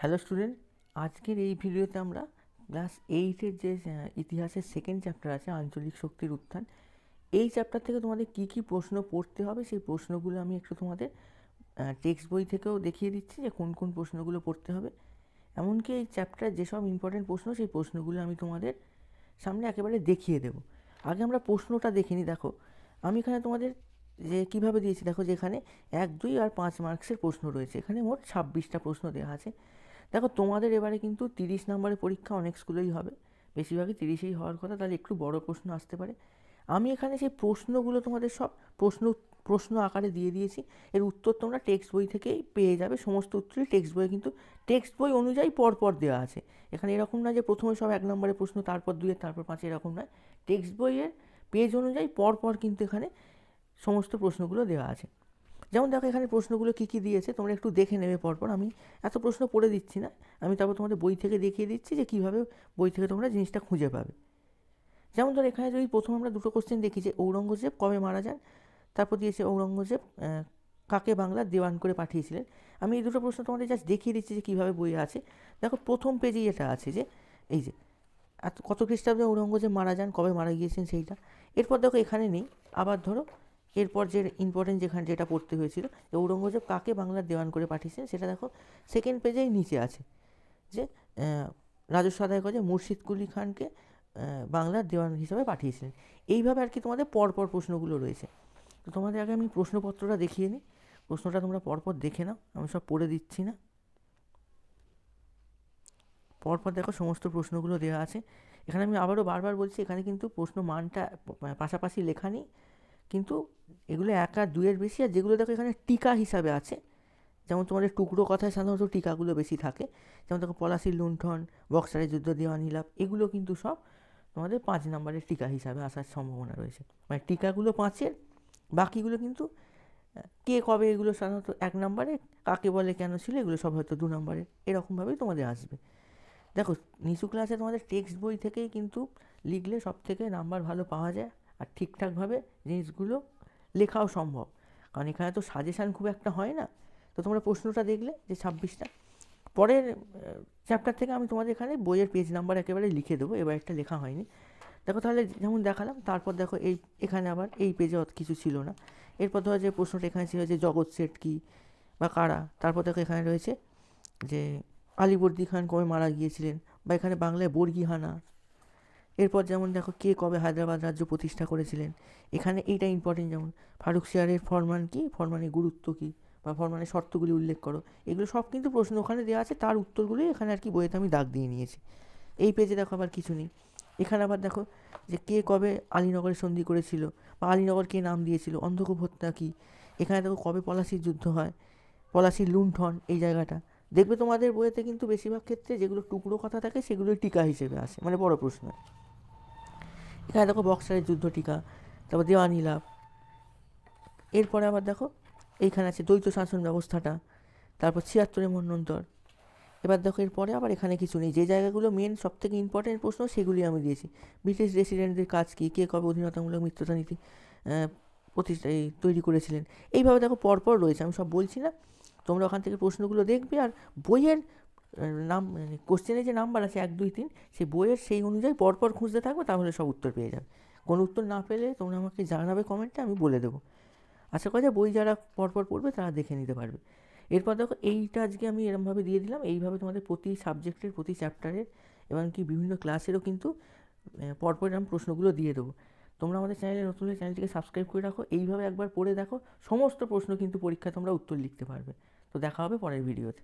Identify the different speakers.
Speaker 1: Hello student, আজকের এই ভিডিওতে আমরা ক্লাস 8-এর যে ইতিহাসের সেকেন্ড চ্যাপ্টার আছে আঞ্চলিক শক্তির উত্থান, এই চ্যাপ্টার থেকে তোমাদের কি কি প্রশ্ন পড়তে হবে সেই প্রশ্নগুলো আমি একটু তোমাদের টেক্সট বই থেকেও দেখিয়ে দিচ্ছি যে কোন কোন প্রশ্নগুলো পড়তে হবে। এমনকি এই চ্যাপ্টার যেসব ইম্পর্টেন্ট প্রশ্ন সেই প্রশ্নগুলো আমি তোমাদের সামনে একেবারে দেখিয়ে দেবো। আগে আমরা প্রশ্নটা দেখে নিই। দেখো, আমি এখানে তোমাদের যে কীভাবে দিয়েছি, দেখো যেখানে 1, 2 আর 5 মার্কসের প্রশ্ন রয়েছে, এখানে মোট 26টা প্রশ্ন দেওয়া আছে। দেখো, তোমাদের এবারে কিন্তু 30 নম্বরের পরীক্ষা অনেক স্কুলেই হবে, বেশিরভাগই 30এই হওয়ার কথা, তাহলে একটু বড় প্রশ্ন আসতে পারে। আমি এখানে সেই প্রশ্নগুলো তোমাদের সব প্রশ্ন আকারে দিয়ে দিয়েছি। এর উত্তর তোমরা টেক্সট বই থেকেই পেয়ে যাবে, সমস্ত উত্তরই টেক্সট বই, কিন্তু টেক্সট বই অনুযায়ী পরপর দেওয়া আছে। এখানে এরকম না যে প্রথমে সব 1 নম্বরের প্রশ্ন, তারপর 2 তারপর 5, এরকম নয়। টেক্সট বইয়ের পেজ অনুযায়ী পরপর কিন্তু এখানে সমস্ত প্রশ্নগুলো দেওয়া আছে। যেমন দেখো, এখানে প্রশ্নগুলো কী কী দিয়েছে তোমরা একটু দেখে নেবে পরপর। আমি এত প্রশ্ন পড়ে দিচ্ছি না, আমি তারপর তোমাদের বই থেকে দেখিয়ে দিচ্ছি যে কীভাবে বই থেকে তোমরা জিনিসটা খুঁজে পাবে। যেমন ধর, এখানে যদি প্রথম আমরা দুটো কোশ্চেন দেখি যে ঔরঙ্গজেব কবে মারা যান, তারপর দিয়েছে ঔরঙ্গজেব কাকে বাংলার দেওয়ান করে পাঠিয়েছিলেন। আমি এই দুটো প্রশ্ন তোমাদের জাস্ট দেখিয়ে দিচ্ছি যে কীভাবে বইয়ে আছে। দেখো, প্রথম পেজেই এটা আছে যে এই যে কত খ্রিস্টাব্দে ঔরঙ্গজেব মারা যান, কবে মারা গিয়েছেন সেইটা। এরপর দেখো, এখানে নেই। আবার ধরো, এরপর যে ইম্পর্টেন্ট যেটা পড়তে হয়েছিল, ঔরঙ্গজেব কাকে বাংলার দেওয়ান করে পাঠিয়েছেন, সেটা দেখো সেকেন্ড পেজেই নিচে আছে যে রাজস্ব আদায় করে মুর্শিদ কুলি খানকে বাংলার দেওয়ান হিসাবে পাঠিয়েছিলেন। এইভাবে আর কি তোমাদের পরপর প্রশ্নগুলো রয়েছে। তো তোমাদের আগে আমি প্রশ্নপত্রটা দেখিয়ে নিই, প্রশ্নটা তোমরা পরপর দেখে নাও, আমি সব পড়ে দিচ্ছি না। পরপর দেখো সমস্ত প্রশ্নগুলো দেওয়া আছে। এখানে আমি আবারও বারবার বলছি, এখানে কিন্তু প্রশ্ন মানটা পাশাপাশি লেখা নেই, কিন্তু এগুলো 1 আর 2-এর বেশি। আর যেগুলো দেখো এখানে টিকা হিসাবে আছে, যেমন তোমাদের টুকরো কথায় সাধারণত টিকাগুলো বেশি থাকে, যেমন দেখো পলাশির লুণ্ঠন, বক্সারের যুদ্ধ, দেওয়ানি লাভ, এগুলো কিন্তু সব তোমাদের 5 নম্বরের টিকা হিসাবে আসার সম্ভাবনা রয়েছে। মানে টিকাগুলো 5-এর, বাকিগুলো কিন্তু কে কবে, এগুলো সাধারণত 1 নম্বরে, কাকে বলে কেন ছিল, এগুলো সব হয়তো 2 নম্বরের, এরকমভাবেই তোমাদের আসবে। দেখো, নিচু ক্লাসে তোমাদের টেক্সট বই থেকেই কিন্তু লিখলে সব থেকে নাম্বার ভালো পাওয়া যায়, আর ঠিকঠাকভাবে জিনিসগুলো লেখাও সম্ভব, কারণ এখানে তো সাজেশান খুব একটা হয় না। তো তোমরা প্রশ্নটা দেখলে যে 26টা, পরের চ্যাপ্টার থেকে আমি তোমাদের এখানে বইয়ের পেজ নাম্বার একেবারে লিখে দেবো, এবার একটা লেখা হয়নি। দেখো, তাহলে যেমন দেখালাম, তারপর দেখো এখানে আবার এই পেজে অত কিছু ছিল না। এরপর ধরো যে প্রশ্নটা এখানে ছিল যে জগৎ শেঠ কী বা কারা, তারপর দেখো এখানে রয়েছে যে আলীবর্দী খান কবে মারা গিয়েছিলেন, বা এখানে বাংলায় বর্গীহানা। এরপর যেমন দেখো, কে কবে হায়দ্রাবাদ রাজ্য প্রতিষ্ঠা করেছিলেন, এখানে এইটা ইম্পর্টেন্ট, যেমন ফারুকশিয়ারের ফরমান কী, ফরমানের গুরুত্ব কী, বা ফরমানের শর্তগুলি উল্লেখ করো। এগুলো সব কিন্তু প্রশ্ন ওখানে দেওয়া আছে, তার উত্তরগুলোই এখানে আর কি বইয়েতে আমি দাগ দিয়ে নিয়েছি। এই পেজে দেখো আবার কিছু নেই। এখানে আবার দেখো যে কে কবে আলীনগরের সন্ধি করেছিল, বা আলীনগর কে নাম দিয়েছিল, অন্ধকূপ হত্যা কী। এখানে দেখো কবে পলাশির যুদ্ধ হয়, পলাশির লুণ্ঠন, এই জায়গাটা দেখবে তোমাদের বইয়েতে কিন্তু বেশিরভাগ ক্ষেত্রে যেগুলো টুকরো কথা থাকে সেগুলোই টিকা হিসেবে আসে, মানে বড় প্রশ্ন। এখানে দেখো বক্সারের যুদ্ধ টিকা, তারপর দেওয়ানি লাভ। এরপরে আবার দেখো এইখানে আছে দ্বৈত শাসন ব্যবস্থাটা, তারপর 76-এর মন্বন্তর। এবার দেখো এরপরে আবার এখানে কিছু নেই, যে জায়গাগুলো মেন সব থেকে ইম্পর্টেন্ট প্রশ্ন সেগুলি আমি দিয়েছি। ব্রিটিশ রেসিডেন্টদের কাজ কী, কে কবে অধীনতামূলক মিত্রতা নীতি তৈরি করেছিলেন। এইভাবে দেখো পরপর রয়েছে, আমি সব বলছি না, তোমরা ওখান থেকে প্রশ্নগুলো দেখবে, আর বইয়ের নাম মানে কোশ্চেনে যে নাম্বার আছে 1, 2, 3, সেই বইয়ের সেই অনুযায়ী পরপর খুঁজতে থাকবে, তাহলে সব উত্তর পেয়ে যাবে। কোনো উত্তর না পেলে তোমরা আমাকে জানাবে কমেন্টে, আমি বলে দেবো। আশা করা যায় বই যারা পরপর পড়বে তারা দেখে নিতে পারবে। এরপর দেখো, এইটা আজকে আমি এরমভাবে দিয়ে দিলাম। এইভাবে তোমাদের প্রতি সাবজেক্টের, প্রতি চ্যাপ্টারের, এমনকি বিভিন্ন ক্লাসেরও কিন্তু পরপর এরকম প্রশ্নগুলো দিয়ে দেবো। তোমরা আমাদের চ্যানেলে নতুন হলে চ্যানেলটিকে সাবস্ক্রাইব করে রাখো, এইভাবে একবার পড়ে দেখো, সমস্ত প্রশ্ন কিন্তু পরীক্ষায় তোমরা উত্তর লিখতে পারবে। তো দেখা হবে পরের ভিডিওতে।